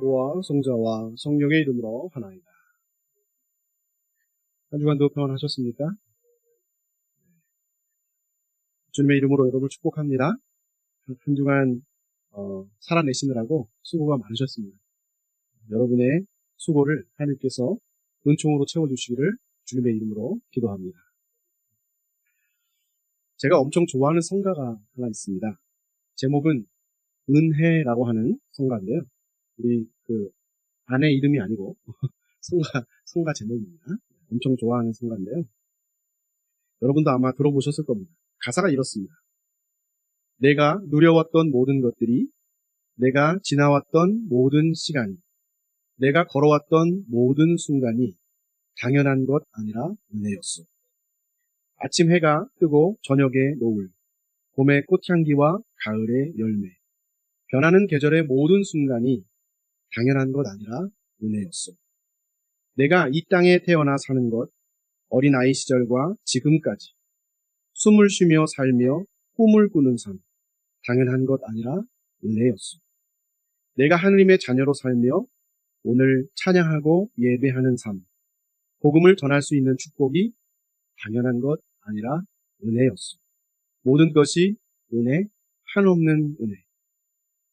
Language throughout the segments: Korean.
성부와 성자와 성령의 이름으로 하나이다. 한 주간도 평안하셨습니까? 주님의 이름으로 여러분을 축복합니다. 한 주간 살아내시느라고 수고가 많으셨습니다. 여러분의 수고를 하나님께서 은총으로 채워주시기를 주님의 이름으로 기도합니다. 제가 엄청 좋아하는 성가가 하나 있습니다. 제목은 은혜라고 하는 성가인데요. 우리 아내 이름이 아니고 성가 제목입니다. 엄청 좋아하는 성가인데요. 여러분도 아마 들어보셨을 겁니다. 가사가 이렇습니다. 내가 누려왔던 모든 것들이, 내가 지나왔던 모든 시간이, 내가 걸어왔던 모든 순간이 당연한 것 아니라 은혜였소. 아침 해가 뜨고 저녁의 노을, 봄의 꽃향기와 가을의 열매, 변하는 계절의 모든 순간이 당연한 것 아니라 은혜였소. 내가 이 땅에 태어나 사는 것, 어린아이 시절과 지금까지 숨을 쉬며 살며 꿈을 꾸는 삶, 당연한 것 아니라 은혜였소. 내가 하느님의 자녀로 살며 오늘 찬양하고 예배하는 삶, 복음을 전할 수 있는 축복이 당연한 것 아니라 은혜였소. 모든 것이 은혜, 한없는 은혜.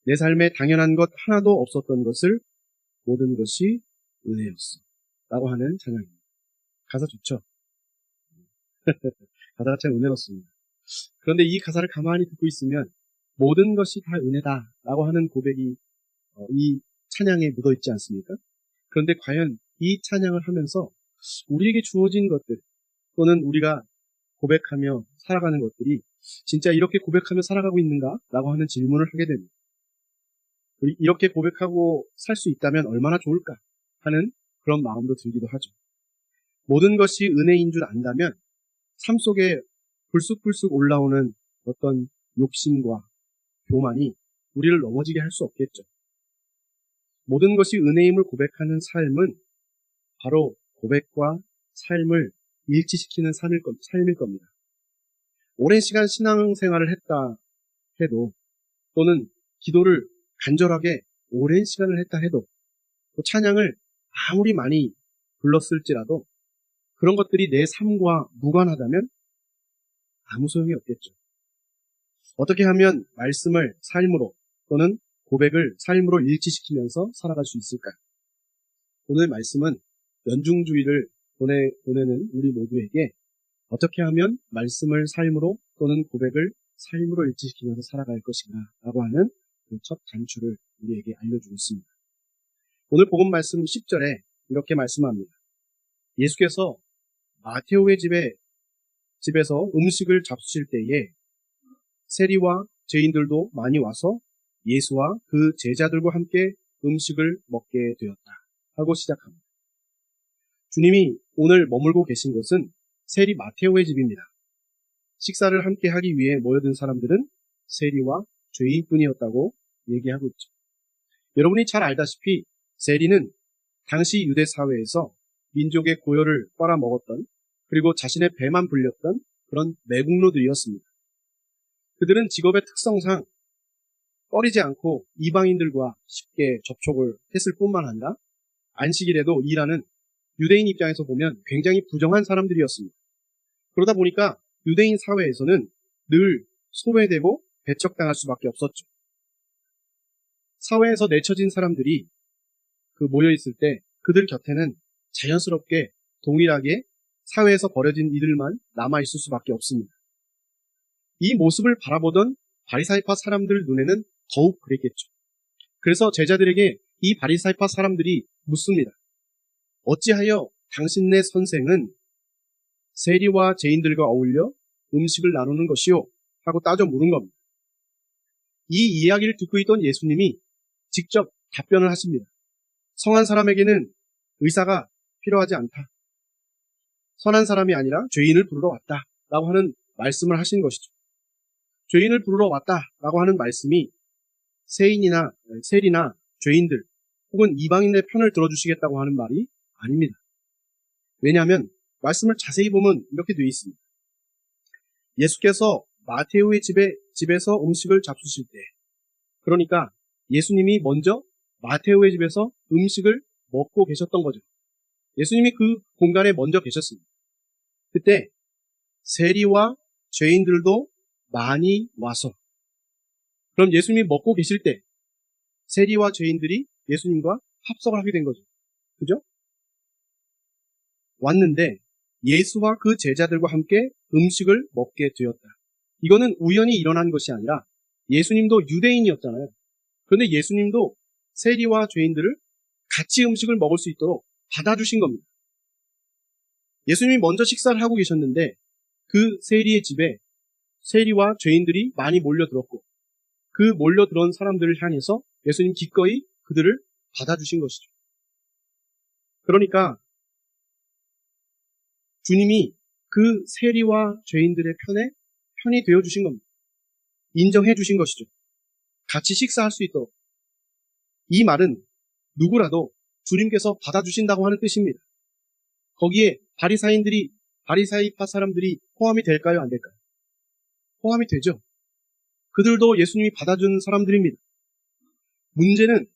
내 삶에 당연한 것 하나도 없었던 것을 모든 것이 은혜였어. 라고 하는 찬양입니다. 가사 좋죠? 가사가 참 은혜롭습니다. 그런데 이 가사를 가만히 듣고 있으면 모든 것이 다 은혜다 라고 하는 고백이 이 찬양에 묻어있지 않습니까? 그런데 과연 이 찬양을 하면서 우리에게 주어진 것들 또는 우리가 고백하며 살아가는 것들이 진짜 이렇게 고백하며 살아가고 있는가? 라고 하는 질문을 하게 됩니다. 이렇게 고백하고 살 수 있다면 얼마나 좋을까? 하는 그런 마음도 들기도 하죠. 모든 것이 은혜인 줄 안다면 삶 속에 불쑥불쑥 올라오는 어떤 욕심과 교만이 우리를 넘어지게 할 수 없겠죠. 모든 것이 은혜임을 고백하는 삶은 바로 고백과 삶을 일치시키는 삶일 겁니다. 오랜 시간 신앙생활을 했다 해도 또는 기도를 간절하게 오랜 시간을 했다 해도 또 찬양을 아무리 많이 불렀을지라도 그런 것들이 내 삶과 무관하다면 아무 소용이 없겠죠. 어떻게 하면 말씀을 삶으로 또는 고백을 삶으로 일치시키면서 살아갈 수 있을까요? 오늘 말씀은 연중주의를 보내는 우리 모두에게 어떻게 하면 말씀을 삶으로 또는 고백을 삶으로 일치시키면서 살아갈 것인가 라고 하는 그 첫 단추를 우리에게 알려주고 있습니다. 오늘 복음 말씀 10절에 이렇게 말씀합니다. 예수께서 마테오의 집에서 음식을 잡수실 때에 세리와 죄인들도 많이 와서 예수와 그 제자들과 함께 음식을 먹게 되었다 하고 시작합니다. 주님이 오늘 머물고 계신 곳은 세리 마테오의 집입니다. 식사를 함께 하기 위해 모여든 사람들은 세리와 죄인뿐이었다고 얘기하고 있죠. 여러분이 잘 알다시피 세리는 당시 유대 사회에서 민족의 고열을 빨아먹었던 그리고 자신의 배만 불렸던 그런 매국노들이었습니다. 그들은 직업의 특성상 꺼리지 않고 이방인들과 쉽게 접촉을 했을 뿐만 아니라 안식일에도 일하는 유대인 입장에서 보면 굉장히 부정한 사람들이었습니다. 그러다 보니까 유대인 사회에서는 늘 소외되고 배척당할 수밖에 없었죠. 사회에서 내쳐진 사람들이 모여있을 때 그들 곁에는 자연스럽게 동일하게 사회에서 버려진 이들만 남아있을 수밖에 없습니다. 이 모습을 바라보던 바리사이파 사람들 눈에는 더욱 그랬겠죠. 그래서 제자들에게 이 바리사이파 사람들이 묻습니다. 어찌하여 당신네 선생은 세리와 죄인들과 어울려 음식을 나누는 것이요? 하고 따져 물은 겁니다. 이 이야기를 듣고 있던 예수님이 직접 답변을 하십니다. 성한 사람에게는 의사가 필요하지 않다. 선한 사람이 아니라 죄인을 부르러 왔다. 라고 하는 말씀을 하신 것이죠. 죄인을 부르러 왔다. 라고 하는 말씀이 세리나 죄인들 혹은 이방인의 편을 들어주시겠다고 하는 말이 아닙니다. 왜냐하면 말씀을 자세히 보면 이렇게 되어 있습니다. 예수께서 마테오의 집에서 음식을 잡수실 때, 그러니까 예수님이 먼저 마테오의 집에서 음식을 먹고 계셨던 거죠. 예수님이 그 공간에 먼저 계셨습니다. 그때 세리와 죄인들도 많이 와서, 그럼 예수님이 먹고 계실 때 세리와 죄인들이 예수님과 합석을 하게 된 거죠. 그죠? 왔는데 예수와 그 제자들과 함께 음식을 먹게 되었다. 이거는 우연히 일어난 것이 아니라 예수님도 유대인이었잖아요. 그런데 예수님도 세리와 죄인들을 같이 음식을 먹을 수 있도록 받아주신 겁니다. 예수님이 먼저 식사를 하고 계셨는데 그 세리의 집에 세리와 죄인들이 많이 몰려들었고 그 몰려들어온 사람들을 향해서 예수님 기꺼이 그들을 받아주신 것이죠. 그러니까 주님이 그 세리와 죄인들의 편이 되어주신 겁니다. 인정해 주신 것이죠. 같이 식사할 수 있도록. 이 말은 누구라도 주님께서 받아주신다고 하는 뜻입니다. 거기에 바리사이파 사람들이 포함이 될까요? 안 될까요? 포함이 되죠. 그들도 예수님이 받아준 사람들입니다. 문제는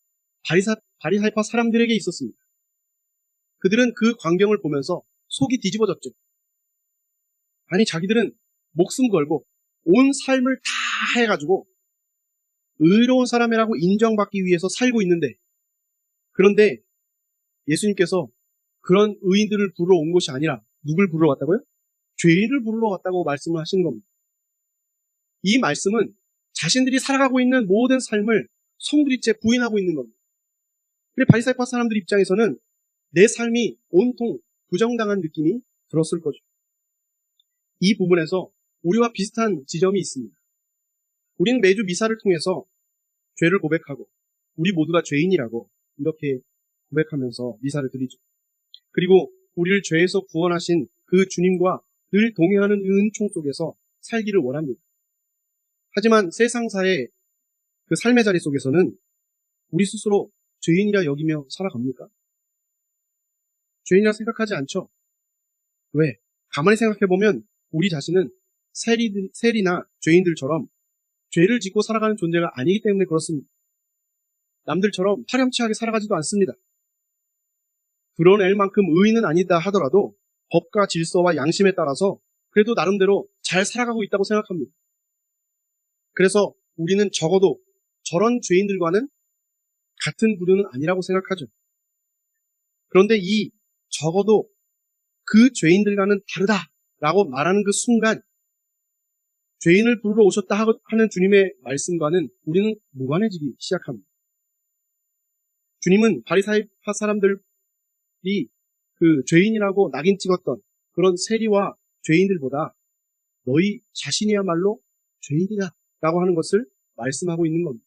바리사이파 사람들에게 있었습니다. 그들은 그 광경을 보면서 속이 뒤집어졌죠. 아니, 자기들은 목숨 걸고 온 삶을 다 해가지고 의로운 사람이라고 인정받기 위해서 살고 있는데, 그런데 예수님께서 그런 의인들을 부르러 온 것이 아니라 누굴 부르러 왔다고요? 죄인을 부르러 왔다고 말씀을 하시는 겁니다. 이 말씀은 자신들이 살아가고 있는 모든 삶을 송두리째 부인하고 있는 겁니다. 그리고 바리새파 사람들 입장에서는 내 삶이 온통 부정당한 느낌이 들었을 거죠. 이 부분에서 우리와 비슷한 지점이 있습니다. 우리는 매주 미사를 통해서 죄를 고백하고 우리 모두가 죄인이라고 이렇게 고백하면서 미사를 드리죠. 그리고 우리를 죄에서 구원하신 그 주님과 늘 동행하는 은총 속에서 살기를 원합니다. 하지만 세상사의 그 삶의 자리 속에서는 우리 스스로 죄인이라 여기며 살아갑니까? 죄인이라 생각하지 않죠. 왜? 가만히 생각해보면 우리 자신은 세리나 죄인들처럼 죄를 짓고 살아가는 존재가 아니기 때문에 그렇습니다. 남들처럼 파렴치하게 살아가지도 않습니다. 드러낼 만큼 의인은 아니다 하더라도 법과 질서와 양심에 따라서 그래도 나름대로 잘 살아가고 있다고 생각합니다. 그래서 우리는 적어도 저런 죄인들과는 같은 부류는 아니라고 생각하죠. 그런데 이 적어도 그 죄인들과는 다르다라고 말하는 그 순간 죄인을 부르러 오셨다 하는 주님의 말씀과는 우리는 무관해지기 시작합니다. 주님은 바리사이파 사람들이 그 죄인이라고 낙인 찍었던 그런 세리와 죄인들보다 너희 자신이야말로 죄인이다 라고 하는 것을 말씀하고 있는 겁니다.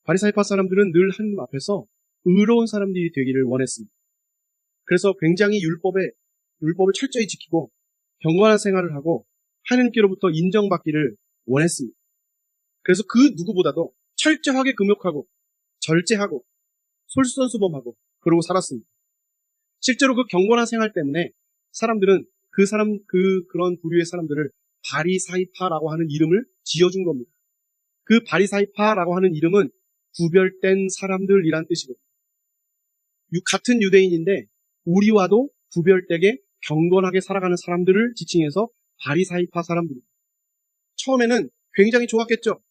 바리사이파 사람들은 늘 하나님 앞에서 의로운 사람들이 되기를 원했습니다. 그래서 굉장히 율법을 철저히 지키고 경건한 생활을 하고 하나님께로부터 인정받기를 원했습니다. 그래서 그 누구보다도 철저하게 금욕하고 절제하고 솔선수범하고 그러고 살았습니다. 실제로 그 경건한 생활 때문에 사람들은 그런 부류의 사람들을 바리사이파라고 하는 이름을 지어준 겁니다. 그 바리사이파라고 하는 이름은 구별된 사람들이란 뜻이거든요. 같은 유대인인데 우리와도 구별되게 경건하게 살아가는 사람들을 지칭해서 바리사이파 사람들입니다. 처음에는 굉장히 좋았겠죠.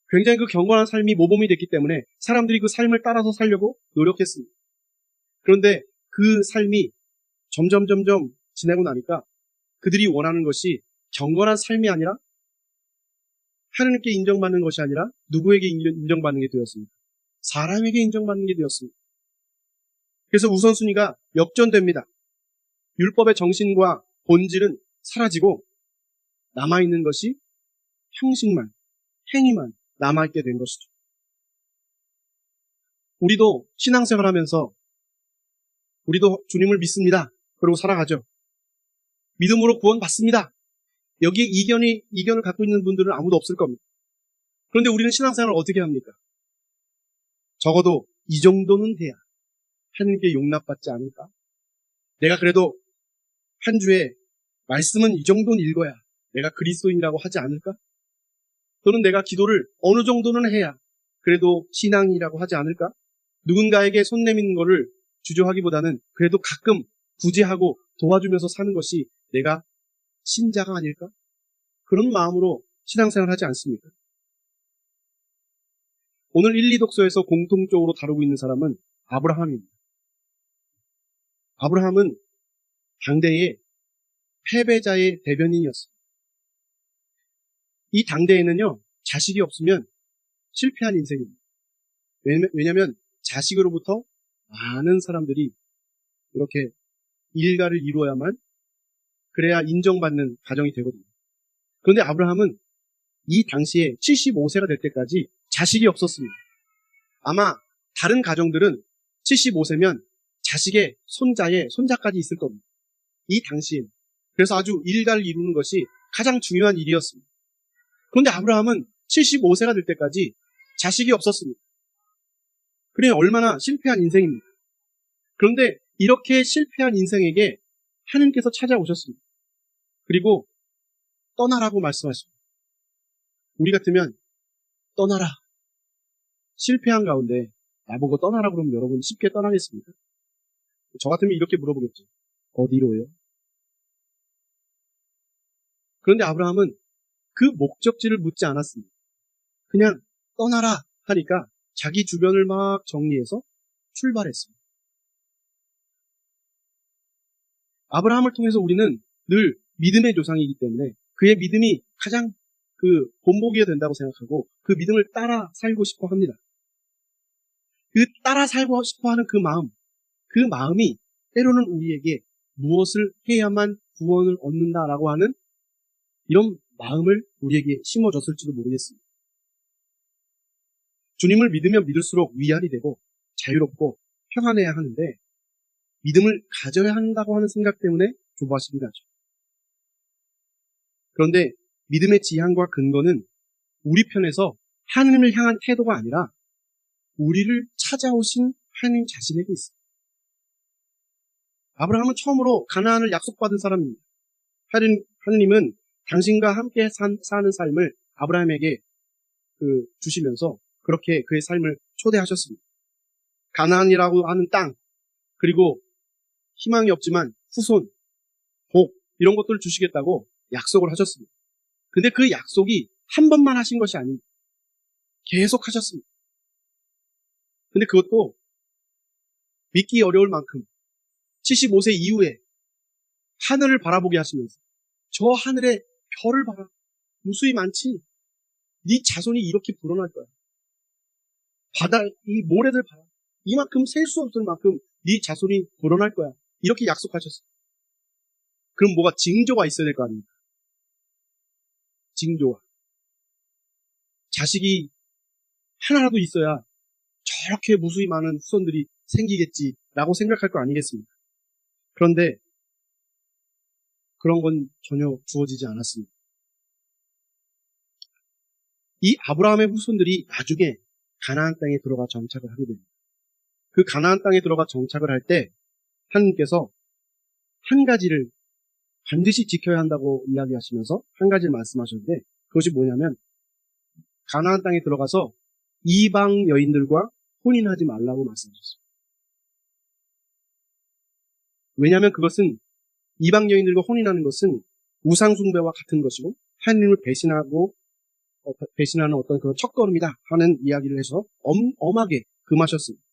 굉장히 그 경건한 삶이 모범이 됐기 때문에 사람들이 그 삶을 따라서 살려고 노력했습니다. 그런데 그 삶이 점점 지내고 나니까 그들이 원하는 것이 경건한 삶이 아니라 하나님께 인정받는 것이 아니라 누구에게 인정받는 게 되었습니다. 사람에게 인정받는 게 되었습니다. 그래서 우선순위가 역전됩니다. 율법의 정신과 본질은 사라지고 남아있는 것이 형식만, 행위만 남아있게 된 것이죠. 우리도 신앙생활하면서 우리도 주님을 믿습니다. 그러고 살아가죠. 믿음으로 구원받습니다. 여기에 이견을 갖고 있는 분들은 아무도 없을 겁니다. 그런데 우리는 신앙생활을 어떻게 합니까? 적어도 이 정도는 해야 하나님께 용납받지 않을까? 내가 그래도 한 주에 말씀은 이 정도는 읽어야 내가 그리스도인이라고 하지 않을까? 또는 내가 기도를 어느 정도는 해야 그래도 신앙이라고 하지 않을까? 누군가에게 손 내미는 거를 주저하기보다는 그래도 가끔 구제하고 도와주면서 사는 것이 내가 신자가 아닐까? 그런 마음으로 신앙생활을 하지 않습니까? 오늘 1, 2독서에서 공통적으로 다루고 있는 사람은 아브라함입니다. 아브라함은 당대의 패배자의 대변인이었습니다. 이 당대에는요, 자식이 없으면 실패한 인생입니다. 왜냐하면 자식으로부터 많은 사람들이 이렇게 일가를 이루어야만 그래야 인정받는 가정이 되거든요. 그런데 아브라함은 이 당시에 75세가 될 때까지 자식이 없었습니다. 아마 다른 가정들은 75세면 자식의 손자까지 있을 겁니다. 이 당시엔. 그래서 아주 일가를 이루는 것이 가장 중요한 일이었습니다. 그런데 아브라함은 75세가 될 때까지 자식이 없었습니다. 그래 얼마나 실패한 인생입니까? 그런데 이렇게 실패한 인생에게 하나님께서 찾아오셨습니다. 그리고 떠나라고 말씀하십니다. 우리 같으면 떠나라. 실패한 가운데 나보고 떠나라 그러면 여러분 쉽게 떠나겠습니까? 저 같으면 이렇게 물어보겠죠. 어디로요? 그런데 아브라함은 그 목적지를 묻지 않았습니다. 그냥 떠나라 하니까 자기 주변을 막 정리해서 출발했습니다. 아브라함을 통해서 우리는 늘 믿음의 조상이기 때문에 그의 믿음이 가장 본보기가 된다고 생각하고 그 믿음을 따라 살고 싶어 합니다. 그 따라 살고 싶어 하는 그 마음이 때로는 우리에게 무엇을 해야만 구원을 얻는다라고 하는 이런 마음을 우리에게 심어줬을지도 모르겠습니다. 주님을 믿으면 믿을수록 위안이 되고 자유롭고 평안해야 하는데 믿음을 가져야 한다고 하는 생각 때문에 조바심이 나죠. 그런데 믿음의 지향과 근거는 우리 편에서 하나님을 향한 태도가 아니라 우리를 찾아오신 하나님 자신에게 있습니다. 아브라함은 처음으로 가나안을 약속받은 사람입니다. 하나님은 당신과 함께 사는 삶을 아브라함에게 주시면서 그렇게 그의 삶을 초대하셨습니다. 가나안이라고 하는 땅, 그리고 희망이 없지만 후손, 복 이런 것들을 주시겠다고 약속을 하셨습니다. 근데 그 약속이 한 번만 하신 것이 아닙니다. 계속 하셨습니다. 근데 그것도 믿기 어려울 만큼 75세 이후에 하늘을 바라보게 하시면서 저 하늘에 별을 봐라. 무수히 많지. 네 자손이 이렇게 불어날 거야. 바다 이 모래들 봐라. 이만큼 셀 수 없을 만큼 네 자손이 불어날 거야. 이렇게 약속하셨어요. 그럼 뭐가 징조가 있어야 될 거 아닙니까? 징조가. 자식이 하나라도 있어야 저렇게 무수히 많은 후손들이 생기겠지라고 생각할 거 아니겠습니까? 그런데 그런 건 전혀 주어지지 않았습니다. 이 아브라함의 후손들이 나중에 가나안 땅에 들어가 정착을 하게 됩니다. 그 가나안 땅에 들어가 정착을 할 때 하나님께서 한 가지를 반드시 지켜야 한다고 이야기하시면서 한 가지를 말씀하셨는데 그것이 뭐냐면 가나안 땅에 들어가서 이방 여인들과 혼인하지 말라고 말씀하셨습니다. 왜냐하면 그것은 이방 여인들과 혼인하는 것은 우상숭배와 같은 것이고 하나님을 배신하는 어떤 그런 첫걸음이다 하는 이야기를 해서 엄하게 금하셨습니다.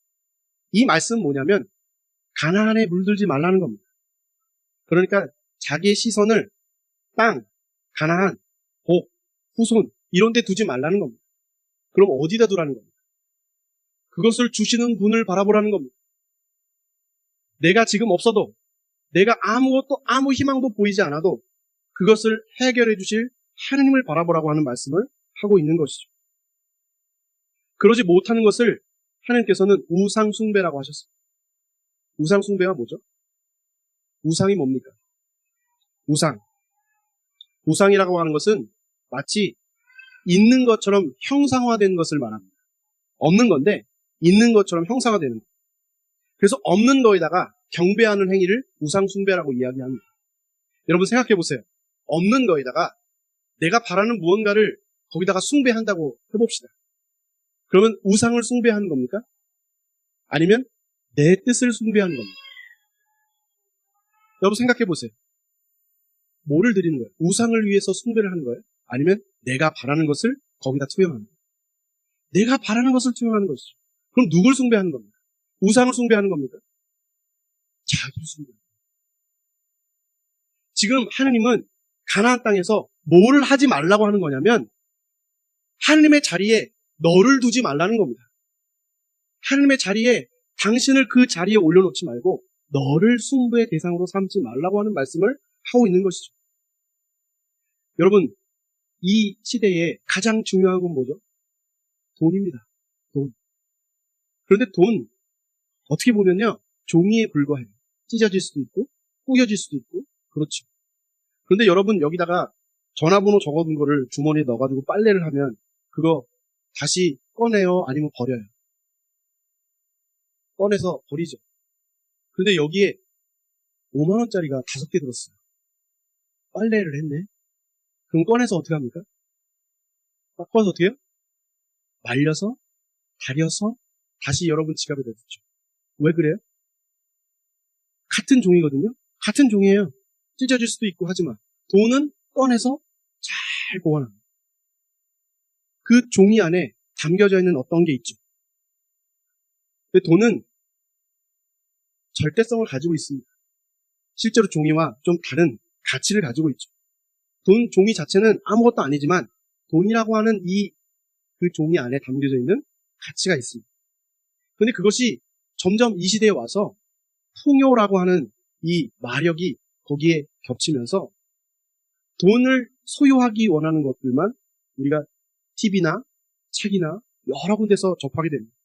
이 말씀은 뭐냐면 가나안에 물들지 말라는 겁니다. 그러니까 자기의 시선을 땅, 가나안, 복, 후손 이런 데 두지 말라는 겁니다. 그럼 어디다 두라는 겁니다. 그것을 주시는 분을 바라보라는 겁니다. 내가 지금 없어도 내가 아무 희망도 보이지 않아도 그것을 해결해 주실 하나님을 바라보라고 하는 말씀을 하고 있는 것이죠. 그러지 못하는 것을 하나님께서는 우상숭배라고 하셨습니다. 우상숭배가 뭐죠? 우상이 뭡니까? 우상이라고 하는 것은 마치 있는 것처럼 형상화된 것을 말합니다. 없는 건데 있는 것처럼 형상화되는 것. 그래서 없는 거에다가 경배하는 행위를 우상숭배라고 이야기합니다. 여러분 생각해 보세요. 없는 거에다가 내가 바라는 무언가를 거기다가 숭배한다고 해봅시다. 그러면 우상을 숭배하는 겁니까? 아니면 내 뜻을 숭배하는 겁니까? 여러분 생각해 보세요. 뭐를 드리는 거예요? 우상을 위해서 숭배를 하는 거예요? 아니면 내가 바라는 것을 거기다 투영하는 거예요? 내가 바라는 것을 투영하는 것이죠. 그럼 누굴 숭배하는 겁니까? 우상을 숭배하는 겁니까? 자기를 숭배하는 거예요. 지금 하느님은 가나안 땅에서 뭐를 하지 말라고 하는 거냐면 하느님의 자리에 너를 두지 말라는 겁니다. 하느님의 자리에 당신을 그 자리에 올려놓지 말고 너를 숭배의 대상으로 삼지 말라고 하는 말씀을 하고 있는 것이죠. 여러분, 이 시대에 가장 중요한 건 뭐죠? 돈입니다. 돈. 그런데 돈, 어떻게 보면요, 종이에 불과해요. 찢어질 수도 있고, 구겨질 수도 있고, 그렇죠. 그런데 여러분, 여기다가 전화번호 적어둔 거를 주머니에 넣어가지고 빨래를 하면, 그거 다시 꺼내요? 아니면 버려요? 꺼내서 버리죠. 그런데 여기에 5만원짜리가 5개 들었어요. 빨래를 했네? 그럼 꺼내서 어떻게 합니까? 꺼내서 어떻게 해요? 말려서, 다려서, 다시 여러분 지갑에 넣어두죠. 왜 그래요? 같은 종이거든요? 같은 종이에요. 찢어질 수도 있고 하지만 돈은 꺼내서 잘 보관합니다. 그 종이 안에 담겨져 있는 어떤 게 있죠. 근데 돈은 절대성을 가지고 있습니다. 실제로 종이와 좀 다른 가치를 가지고 있죠. 돈, 종이 자체는 아무것도 아니지만 돈이라고 하는 그 종이 안에 담겨져 있는 가치가 있습니다. 그런데 그것이 점점 이 시대에 와서 풍요라고 하는 이 마력이 거기에 겹치면서 돈을 소유하기 원하는 것들만 우리가 TV나 책이나 여러 군데서 접하게 됩니다.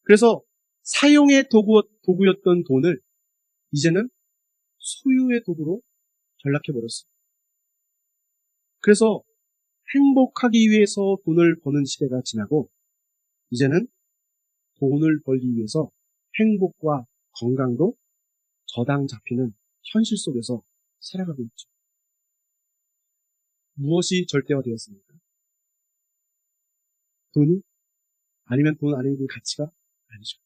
그래서 사용의 도구였던 돈을 이제는 소유의 도구로 전락해버렸습니다. 그래서 행복하기 위해서 돈을 버는 시대가 지나고 이제는 돈을 벌기 위해서 행복과 건강도 저당 잡히는 현실 속에서 살아가고 있죠. 무엇이 절대화되었습니까? 돈이? 아니면 돈 안에 있는 가치가? 아니죠.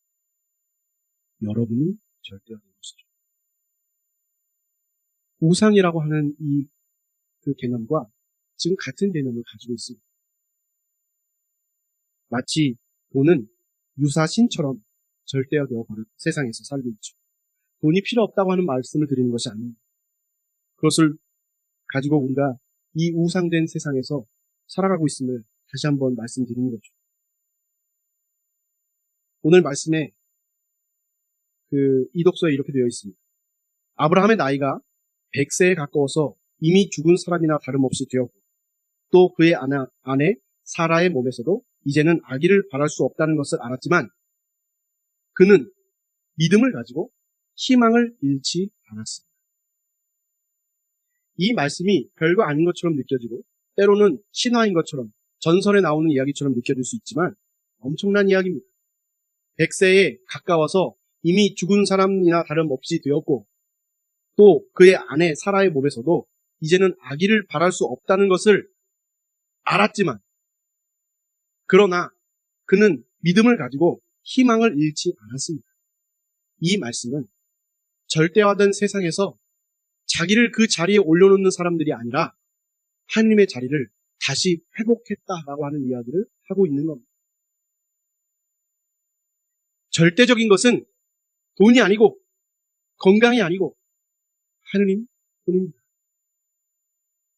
여러분이 절대화된 것이죠. 우상이라고 하는 그 개념과 지금 같은 개념을 가지고 있습니다. 마치 돈은 유사신처럼 절대화되어 버린 세상에서 살고 있죠. 돈이 필요 없다고 하는 말씀을 드리는 것이 아닙니다. 그것을 가지고 우리가 이 우상된 세상에서 살아가고 있음을 다시 한번 말씀드리는 거죠. 오늘 말씀에 이독서에 이렇게 되어 있습니다. 아브라함의 나이가 100세에 가까워서 이미 죽은 사람이나 다름없이 되었고 또 그의 아내 사라의 몸에서도 이제는 아기를 바랄 수 없다는 것을 알았지만 그는 믿음을 가지고 희망을 잃지 않았습니다. 이 말씀이 별거 아닌 것처럼 느껴지고 때로는 신화인 것처럼 전설에 나오는 이야기처럼 느껴질 수 있지만 엄청난 이야기입니다. 100세에 가까워서 이미 죽은 사람이나 다름없이 되었고 또 그의 아내 사라의 몸에서도 이제는 아기를 바랄 수 없다는 것을 알았지만 그러나 그는 믿음을 가지고 희망을 잃지 않았습니다. 이 말씀은 절대화된 세상에서 자기를 그 자리에 올려놓는 사람들이 아니라 하나님의 자리를 다시 회복했다라고 하는 이야기를 하고 있는 겁니다. 절대적인 것은 돈이 아니고 건강이 아니고 하느님 뿐입니다.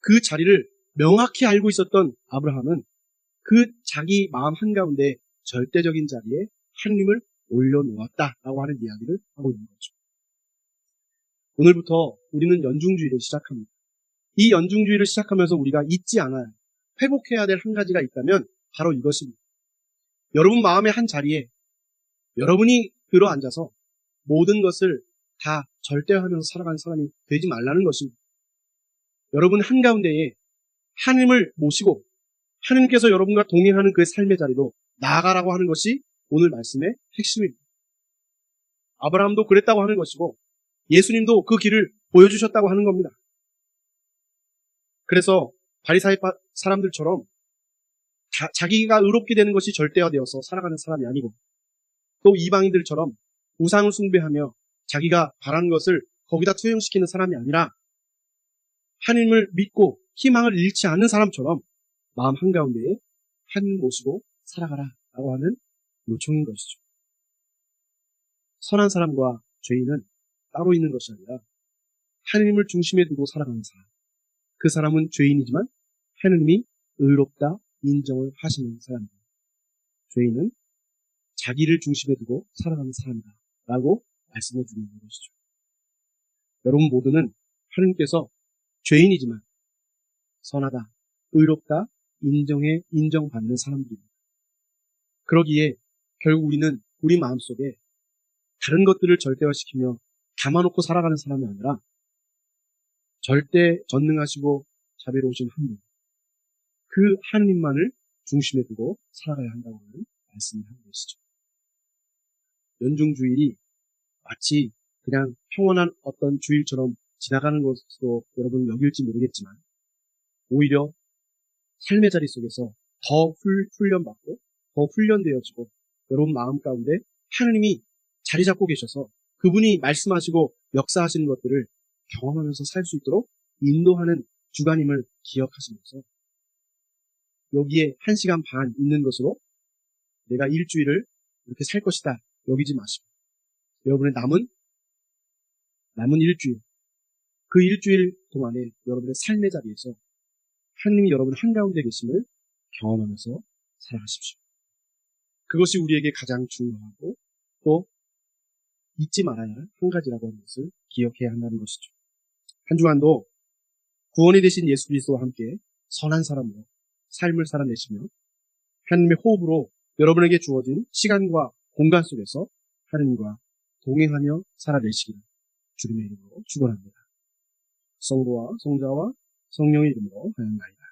그 자리를 명확히 알고 있었던 아브라함은 그 자기 마음 한가운데 절대적인 자리에 하느님을 올려놓았다라고 하는 이야기를 하고 있는 거죠. 오늘부터 우리는 연중주의를 시작합니다. 이 연중주의를 시작하면서 우리가 잊지 않아야 회복해야 될 한 가지가 있다면 바로 이것입니다. 여러분 마음의 한 자리에 여러분이 들어앉아서 모든 것을 다 절대화하면서 살아가는 사람이 되지 말라는 것입니다. 여러분 한가운데에 하느님을 모시고 하느님께서 여러분과 동행하는 그 삶의 자리로 나아가라고 하는 것이 오늘 말씀의 핵심입니다. 아브라함도 그랬다고 하는 것이고 예수님도 그 길을 보여주셨다고 하는 겁니다. 그래서 바리사이 사람들처럼 자기가 의롭게 되는 것이 절대화되어서 살아가는 사람이 아니고, 또 이방인들처럼 우상을 숭배하며 자기가 바라는 것을 거기다 투영시키는 사람이 아니라 하나님을 믿고 희망을 잃지 않는 사람처럼 마음 한가운데에 하나님 모시고 살아가라 라고 하는 요청인 것이죠. 선한 사람과 죄인은 따로 있는 것이 아니라 하나님을 중심에 두고 살아가는 사람. 그 사람은 죄인이지만 하나님이 의롭다 인정을 하시는 사람입니다. 죄인은 자기를 중심에 두고 살아가는 사람이다 라고 말씀해 주는 것이죠. 여러분 모두는 하나님께서 죄인이지만 선하다, 의롭다, 인정받는 사람들입니다. 그러기에 결국 우리는 우리 마음속에 다른 것들을 절대화시키며 담아놓고 살아가는 사람이 아니라 절대 전능하시고 자비로우신 하나님, 그 하나님만을 중심에 두고 살아가야 한다고 하는 말씀을 하는 것이죠. 연중주일이 마치 그냥 평온한 어떤 주일처럼 지나가는 것으로 여러분 여길지 모르겠지만 오히려 삶의 자리 속에서 더 훈련받고 더 훈련되어지고 여러분 마음 가운데 하나님이 자리 잡고 계셔서 그분이 말씀하시고 역사하시는 것들을 경험하면서 살 수 있도록 인도하는 주관임을 기억하시면서 여기에 1시간 반 있는 것으로 내가 일주일을 이렇게 살 것이다 여기지 마시고 여러분의 남은 일주일, 그 일주일 동안에 여러분의 삶의 자리에서 하나님이 여러분 한가운데 계심을 경험하면서 살아가십시오. 그것이 우리에게 가장 중요하고 또 잊지 말아야 할 한 가지라고 하는 것을 기억해야 한다는 것이죠. 한 주간도 구원이 되신 예수 그리스도와 함께 선한 사람으로 삶을 살아내시며 하나님의 호흡으로 여러분에게 주어진 시간과 공간 속에서 하나님과 동행하며 살아내시기를 주님의 이름으로 축원합니다. 성부와 성자와 성령의 이름으로 하였나이다.